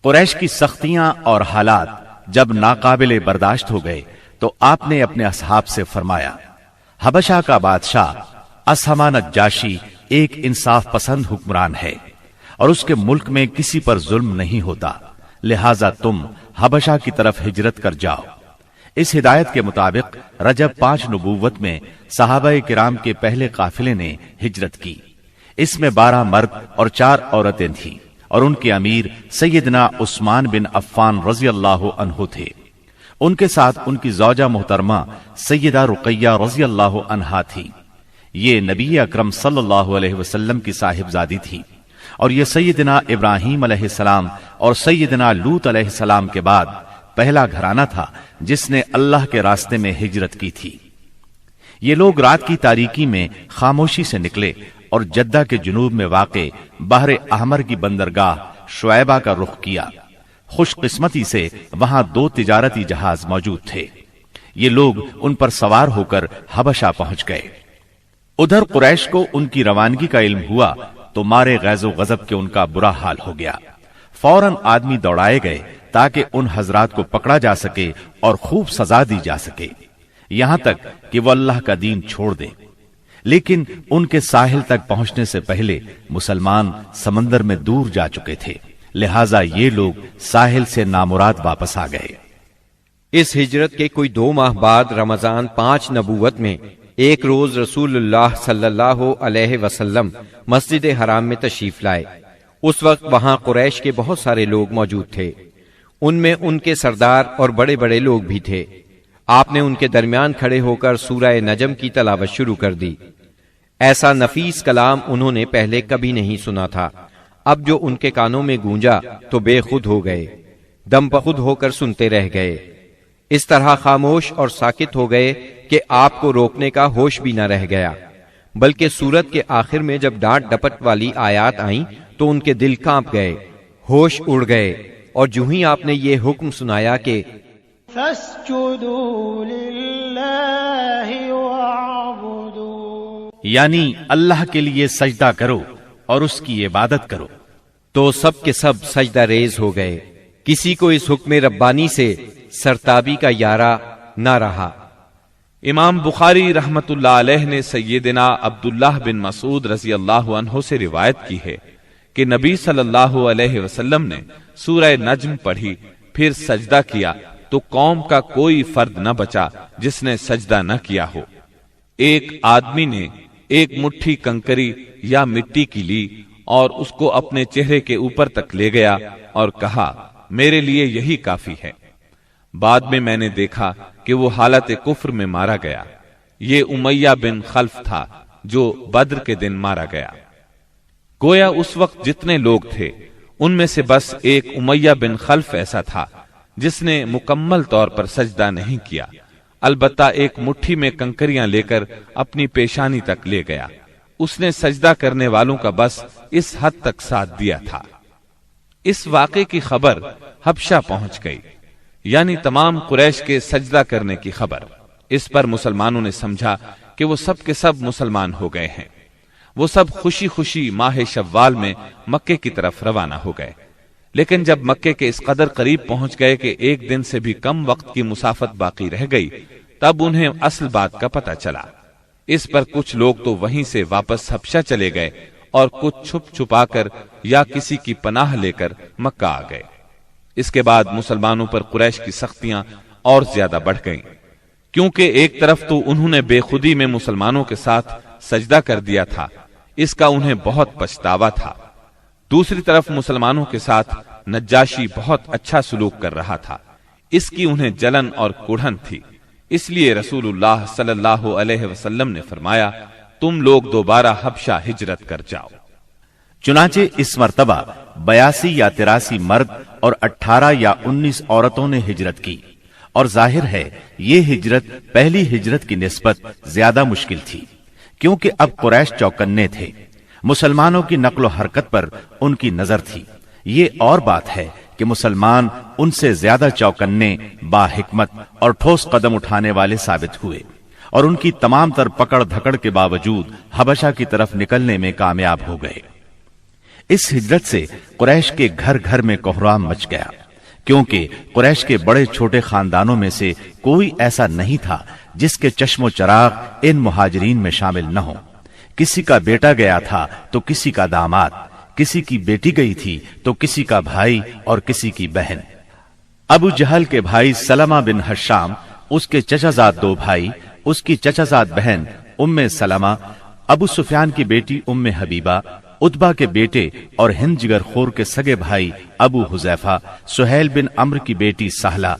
قریش کی سختیاں اور حالات جب ناقابل برداشت ہو گئے تو آپ نے اپنے اصحاب سے فرمایا، حبشہ کا بادشاہ اسہمہ نجاشی ایک انصاف پسند حکمران ہے اور اس کے ملک میں کسی پر ظلم نہیں ہوتا، لہذا تم حبشہ کی طرف ہجرت کر جاؤ۔ اس ہدایت کے مطابق رجب 5 نبوت میں صحابہ کرام کے پہلے قافلے نے ہجرت کی۔ اس میں 12 مرد اور 4 عورتیں تھیں اور ان کے امیر سیدنا عثمان بن عفان رضی اللہ عنہ تھے۔ ان کے ساتھ ان کی زوجہ محترمہ سیدہ رقیہ رضی اللہ عنہا تھی۔ یہ نبی اکرم صلی اللہ علیہ وسلم کی صاحبزادی تھی اور یہ سیدنا ابراہیم علیہ السلام اور سیدنا لوط علیہ السلام کے بعد پہلا گھرانہ تھا جس نے اللہ کے راستے میں ہجرت کی تھی۔ یہ لوگ رات کی تاریکی میں خاموشی سے نکلے اور جدہ کے جنوب میں واقع بحر احمر کی بندرگاہ شعیبہ کا رخ کیا۔ خوش قسمتی سے وہاں 2 تجارتی جہاز موجود تھے۔ یہ لوگ ان پر سوار ہو کر حبشہ پہنچ گئے۔ ادھر قریش کو ان کی روانگی کا علم ہوا تو مارے غیظ و غضب کے ان کا برا حال ہو گیا۔ فوراً آدمی دوڑائے گئے تاکہ ان حضرات کو پکڑا جا سکے اور خوب سزا دی جا سکے، یہاں تک کہ وہ اللہ کا دین چھوڑ دے۔ لیکن ان کے ساحل تک پہنچنے سے پہلے مسلمان سمندر میں دور جا چکے تھے، لہٰذا یہ لوگ ساحل سے نامراد واپس آ گئے۔ اس ہجرت کے کوئی 2 ماہ بعد رمضان 5 نبوت میں ایک روز رسول اللہ صلی اللہ علیہ وسلم مسجد حرام میں تشریف لائے۔ اس وقت وہاں قریش کے بہت سارے لوگ موجود تھے، ان میں ان کے سردار اور بڑے بڑے لوگ بھی تھے۔ آپ نے ان کے درمیان کھڑے ہو کر سورہ نجم کی تلاوت شروع کر دی۔ ایسا نفیس کلام انہوں نے پہلے کبھی نہیں سنا تھا۔ اب جو ان کے کانوں میں گونجا تو بے خود ہو گئے، دم بخود ہو کر سنتے رہ گئے، اس طرح خاموش اور ساکت ہو گئے کہ آپ کو روکنے کا ہوش بھی نہ رہ گیا۔ بلکہ سورت کے آخر میں جب ڈانٹ ڈپٹ والی آیات آئیں تو ان کے دل کانپ گئے، ہوش اڑ گئے، اور جو ہی آپ نے یہ حکم سنایا کہ فَاسْجُدُوا لِلَّهِ وَاعْبُدُوا، یعنی اللہ کے لیے سجدہ کرو اور اس کی عبادت کرو، تو سب کے سب سجدہ ریز ہو گئے۔ کسی کو اس حکم ربانی سے سرتابی کا یارہ نہ رہا۔ امام بخاری رحمت اللہ علیہ نے سیدنا عبداللہ بن مسعود رضی اللہ عنہ سے روایت کی ہے کہ نبی صلی اللہ علیہ وسلم نے سورہ نجم پڑھی، پھر سجدہ کیا تو قوم کا کوئی فرد نہ بچا جس نے سجدہ نہ کیا ہو۔ ایک آدمی نے ایک مٹھی کنکری یا مٹی کی لی اور اس کو اپنے چہرے کے اوپر تک لے گیا اور کہا، میرے لیے یہی کافی ہے۔ بعد میں نے دیکھا کہ وہ حالت کفر میں مارا گیا۔ یہ امیہ بن خلف تھا جو بدر کے دن مارا گیا۔ گویا اس وقت جتنے لوگ تھے ان میں سے بس ایک امیہ بن خلف ایسا تھا جس نے مکمل طور پر سجدہ نہیں کیا، البتہ ایک مٹھی میں کنکریاں لے کر اپنی پیشانی تک لے گیا۔ اس نے سجدہ کرنے والوں کا بس اس حد تک ساتھ دیا تھا۔ اس واقعے کی خبر حبشہ پہنچ گئی، یعنی تمام قریش کے سجدہ کرنے کی خبر۔ اس پر مسلمانوں نے سمجھا کہ وہ سب کے سب مسلمان ہو گئے ہیں۔ وہ سب خوشی خوشی ماہ شوال میں مکے کی طرف روانہ ہو گئے۔ لیکن جب مکے کے اس قدر قریب پہنچ گئے کہ ایک دن سے بھی کم وقت کی مسافت باقی رہ گئی، تب انہیں اصل بات کا پتہ چلا۔ اس پر کچھ لوگ تو وہیں سے واپس حبشہ چلے گئے اور کچھ چھپ چھپا کر یا کسی کی پناہ لے کر مکہ آ گئے۔ اس کے بعد مسلمانوں پر قریش کی سختیاں اور زیادہ بڑھ گئیں، کیونکہ ایک طرف تو انہوں نے بے خودی میں مسلمانوں کے ساتھ سجدہ کر دیا تھا، اس کا انہیں بہت پچھتاوا تھا۔ دوسری طرف مسلمانوں کے ساتھ نجاشی بہت اچھا سلوک کر رہا تھا، اس کی انہیں جلن اور کڑھن تھی۔ اس لیے رسول اللہ صلی اللہ علیہ وسلم نے فرمایا، تم لوگ دوبارہ حبشہ ہجرت کر جاؤ۔ چنانچہ اس مرتبہ 82 یا 83 مرد اور 18 یا 19 عورتوں نے ہجرت کی، اور ظاہر ہے یہ ہجرت پہلی ہجرت کی نسبت زیادہ مشکل تھی، کیونکہ اب قریش چوکنے تھے، مسلمانوں کی نقل و حرکت پر ان کی نظر تھی۔ یہ اور بات ہے کہ مسلمان ان سے زیادہ چوکنے، با حکمت اور ٹھوس قدم اٹھانے والے ثابت ہوئے، اور ان کی تمام تر پکڑ دھکڑ کے باوجود حبشہ کی طرف نکلنے میں کامیاب ہو گئے۔ इस हिजरत से कुरैश के घर घर में कोहराम मच गया, क्योंकि कुरैश के बड़े छोटे खानदानों में से कोई ऐसा नहीं था जिसके चश्मो चराग इन मुहाजिरीन में शामिल न हो। किसी का बेटा गया था तो किसी का दामाद, किसी की बेटी गई थी तो किसी का भाई और किसी की बहन। अबू जहल के भाई सलमा बिन हशाम, उसके चचाजाद 2 भाई, उसकी चचाजाद बहन उम्मे सलमा, अबू सुफियान की बेटी उम्मे हबीबा, उतबा के बेटे और हिंद जिगरखोर के सगे भाई अबू हुजैफा, सुहैल बिन अम्र की बेटी सहला,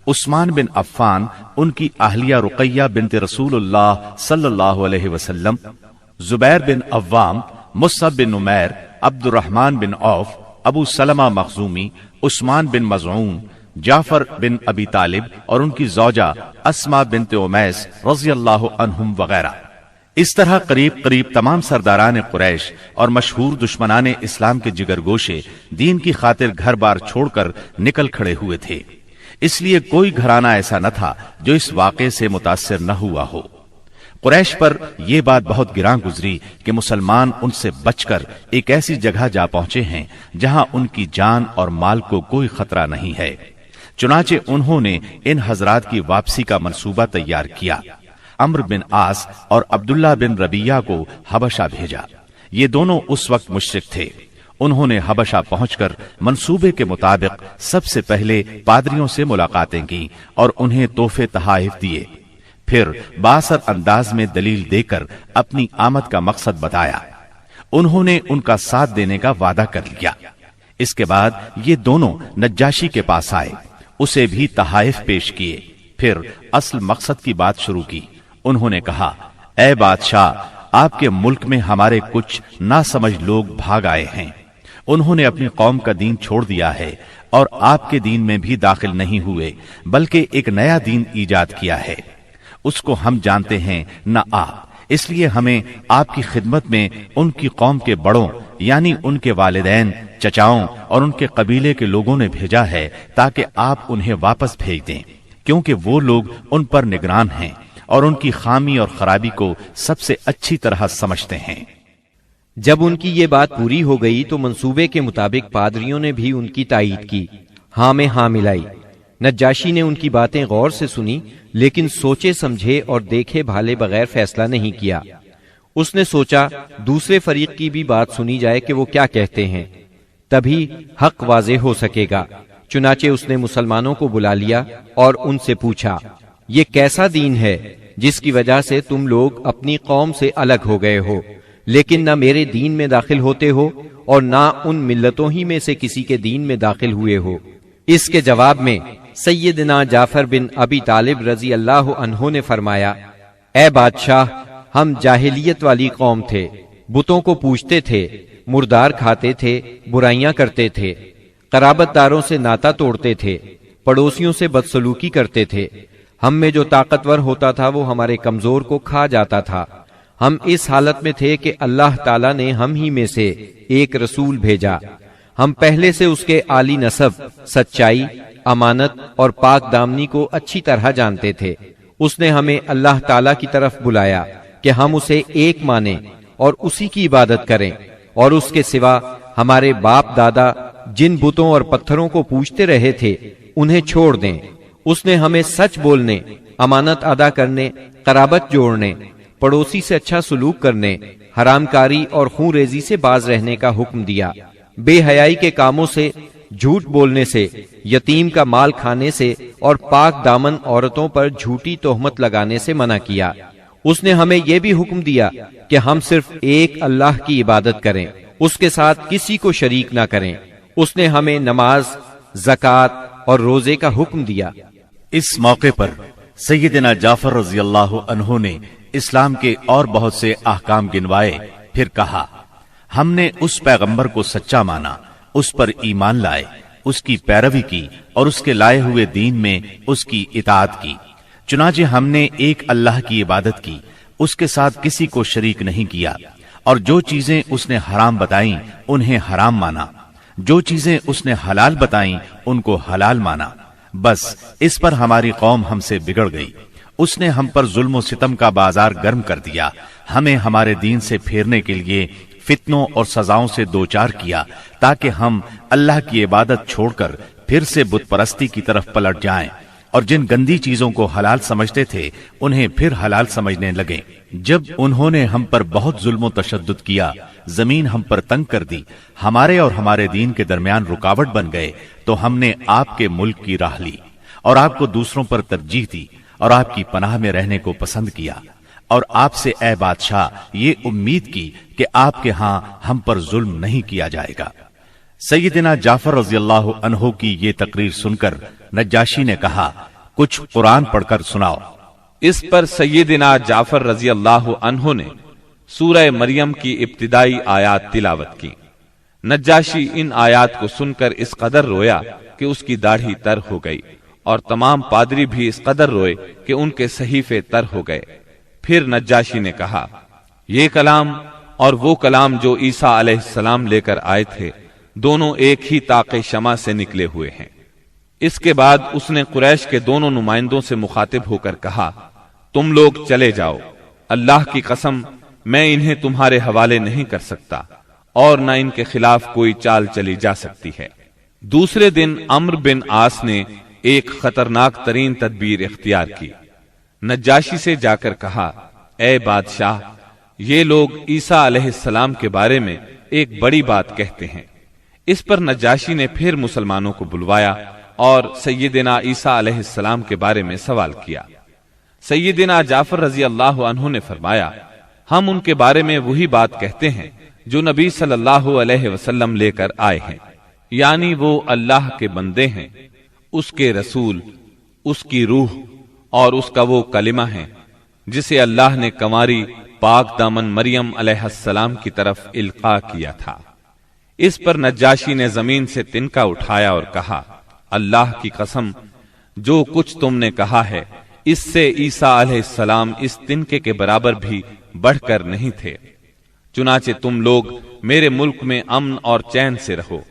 उस्मान बिन अफ्फान, उनकी अहलिया रुकैया बिनते रसूलुल्लाह सल्लल्लाहु अलैहि वसल्लम, Zubair bin Awwam, Musab bin Umair, Abdurrahman bin Auf, Abu Salama Makhzumi, Usman bin Mazoon, Jafar bin Abi Talib और उनकी जौजा अस्मा बिनते उमैस रज़ियल्लाहु अन्हुम वगैरह। इस तरह करीब करीब तमाम सरदारान कुरैश और मशहूर दुश्मनान इस्लाम के जिगरगोशे दीन की खातिर घर बार छोड़कर निकल खड़े हुए थे। इसलिए कोई घराना ऐसा न था जो इस वाक़े से मुतासिर न हुआ हो। कुरैश पर यह बात बहुत गिरां गुजरी कि मुसलमान उनसे बचकर एक ऐसी जगह जा पहुंचे हैं जहां उनकी जान और माल को कोई खतरा नहीं है। चुनाचे उन्होंने इन हजरात की वापसी का मंसूबा तैयार किया। अम्र बिन आस और अब्दुल्ला बिन रबिया को हबशा भेजा। ये दोनों उस वक्त मुशरिक थे। उन्होंने हबशा पहुंचकर मंसूबे के मुताबिक सबसे पहले पादरियों से मुलाकातें की और उन्हें तोहफे तहाइफ दिए। फिर बासर अंदाज में दलील देकर अपनी आमद का मकसद बताया। उन्होंने उनका साथ देने का वादा कर लिया। इसके बाद ये दोनों नज्जाशी के पास आए, उसे भी तहाइफ पेश किए। फिर असल मकसद की बात शुरू की। उन्होंने कहा, ऐ बादशाह, आपके मुल्क में हमारे कुछ नासमझ लोग भाग आए हैं। उन्होंने अपनी कौम का दीन छोड़ दिया है और आपके दीन में भी दाखिल नहीं हुए, बल्कि एक नया दीन ईजाद किया है। उसको हम जानते हैं न आप, इसलिए हमें आपकी खिदमत में उनकी कौम के बड़ों यानी उनके वालिदैन, चचाओं और उनके कबीले के लोगों ने भेजा है ताकि आप उन्हें वापस भेज दें, क्योंकि वो लोग उन पर निगरान हैं और उनकी खामी और खराबी को सबसे अच्छी तरह समझते हैं। जब उनकी ये बात पूरी हो गई तो मंसूबे के मुताबिक पादरियों ने भी उनकी तायीद की, हाँ में हाँ मिलाई। नज्जाशी ने उनकी बातें गौर से सुनी, लेकिन सोचे समझे और देखे भाले बगैर फैसला नहीं किया। उसने सोचा दूसरे फरीक की भी बात सुनी जाए कि वो क्या कहते हैं, तभी हक वाज़ेह हो सकेगा। चुनाचे उसने मुसलमानों को बुला लिया और उनसे पूछा, ये कैसा दीन है जिसकी वजह से तुम लोग अपनी कौम से अलग हो गए हो, लेकिन न मेरे दीन में दाखिल होते हो और ना उन मिल्लतों ही में से किसी के दीन में दाखिल हुए हो। इसके जवाब में सैयदना जाफर बिन अबी तालिब रजी अल्लाह अन्हो ने फरमाया, ऐ बादशाह, हम जाहिलियत वाली कौम थे, बुतों को पूजते थे, मुर्दार खाते थे, बुराइयां करते थे, कराबतदारों से नाता तोड़ते थे, पड़ोसियों से बदसलूकी करते थे। हम में जो ताकतवर होता था वो हमारे कमजोर को खा जाता था। हम इस हालत में थे कि अल्लाह ताला ने हम ही में से एक रसूल भेजा। हम पहले से उसके आली नसब, सच्चाई, अमानत और पाक दामनी को अच्छी तरह जानते थे। उसने हमें अल्लाह ताला की तरफ बुलाया कि हम उसे एक माने और उसी की इबादत करें, और उसके सिवा हमारे बाप दादा जिन बुतों और पत्थरों को पूजते रहे थे उन्हें छोड़ दें। उसने हमें सच बोलने, अमानत अदा करने, कराबत जोड़ने, पड़ोसी से अच्छा सलूक करने, हरामकारी और खून रेजी से बाज रहने का हुक्म दिया। बेहयाई के कामों से, झूठ बोलने से, यतीम का माल खाने से और पाक दामन औरतों पर झूठी तोहमत लगाने से मना किया। उसने हमें यह भी हुक्म दिया कि हम सिर्फ एक अल्लाह की इबादत करें, उसके साथ किसी को शरीक ना करें। उसने हमें नमाज, ज़कात और रोजे का हुक्म दिया। इस मौके पर सैयदना जाफर रज़ी अल्लाह अन्हु ने इस्लाम के और बहुत से अहकाम गिनवाए। फिर कहा, हमने उस पैगंबर को सच्चा माना, उस पर ईमान लाए, उसकी पैरवी की और उसके लाए हुए दीन में उसकी इताअत की। चुनाचे हमने एक अल्लाह की इबादत की, उसके साथ किसी को शरीक नहीं किया, और जो चीजें उसने हराम बताई उन्हें हराम माना, जो चीजें उसने हलाल बताई उनको हलाल माना। बस इस पर हमारी कौम हमसे बिगड़ गई। उसने हम पर जुल्म सितम का बाजार गर्म कर दिया। हमें हमारे दीन से फेरने के लिए फितनों और सजाओं से दो चार किया ताकि हम अल्लाह की इबादत छोड़कर फिर से बुत परस्ती की तरफ पलट जाएं और जिन गंदी चीजों को हलाल समझते थे उन्हें फिर हलाल समझने लगे। जब उन्होंने हम पर बहुत जुल्म तशद्दुद किया, जमीन हम पर तंग कर दी, हमारे और हमारे दीन के दरमियान रुकावट बन गए, तो हमने आपके मुल्क की राह ली और आपको दूसरों पर तरजीह दी और आपकी पनाह में रहने को पसंद किया और आपसे ए बादशाह ये उम्मीद की कि आपके हां हम पर जुल्म नहीं किया जाएगा। सैयदना जाफर रज़ियल्लाहु अन्हु की ये तकरीर सुनकर नज्जाशी ने कहा, कुछ कुरान पढ़कर सुनाओ। इस पर सैयदना जाफर रज़ियल्लाहु अन्हु ने सूरह मरियम की इब्तिदाई आयात तिलावत की। नज्जाशी इन आयात को सुनकर इस कदर रोया कि उसकी दाढ़ी तर हो गई और तमाम पादरी भी इस कदर रोए कि उनके सहीफे तर हो गए। फिर नज्जाशी ने कहा, ये कलाम और वो कलाम जो ईसा अलैहिस्सलाम लेकर आए थे, दोनों एक ही ताक़े शमा से निकले हुए हैं। इसके बाद उसने कुरैश के दोनों नुमाइंदों से मुखातिब होकर कहा, तुम लोग चले जाओ, अल्लाह की कसम मैं इन्हें तुम्हारे हवाले नहीं कर सकता और न इनके खिलाफ कोई चाल चली जा सकती है। दूसरे दिन अम्र बिन आस ने एक खतरनाक तरीन तदबीर इख्तियार की। नज्जाशी से जाकर कहा, ए बादशाह, ये लोग ईसा अलैहिस्सलाम के बारे में एक बड़ी बात कहते हैं। इस पर नज्जाशी ने फिर मुसलमानों को बुलवाया और सैयदना ईसा अलैहिस्सलाम के बारे में सवाल किया। सैयदना जाफर रज़ियल्लाहु अन्हु ने फरमाया, हम उनके बारे में वही बात कहते हैं जो नबी सल्लल्लाहु अलैहि वसल्लम लेकर आए हैं, यानी वो अल्लाह के बंदे हैं, उसके रसूल, उसकी रूह और उसका वो कलिमा है जिसे अल्लाह ने कंवारी पाक दामन मरियम अलैहिस्सलाम की तरफ इल्का किया था। इस पर नज्जाशी ने जमीन से तिनका उठाया और कहा, अल्लाह की कसम, जो कुछ तुमने कहा है इससे ईसा अलैहिस्सलाम इस तिनके के बराबर भी बढ़कर नहीं थे। चुनाचे तुम लोग मेरे मुल्क में अमन और चैन से रहो।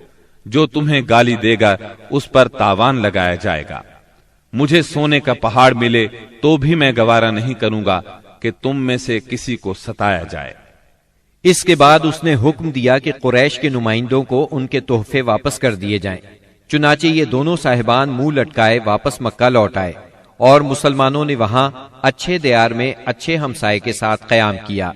जो तुम्हें गाली देगा उस पर तावान लगाया जाएगा। मुझे सोने का पहाड़ मिले तो भी मैं गवारा नहीं करूंगा कि तुम में से किसी को सताया जाए। इसके बाद उसने हुक्म दिया कि कुरैश के नुमाइंदों को उनके तोहफे वापस कर दिए जाएं। चुनाचे ये दोनों साहिबान मुंह लटकाए वापस मक्का लौट आए और मुसलमानों ने वहां अच्छे दियार में अच्छे हमसाये के साथ कयाम किया।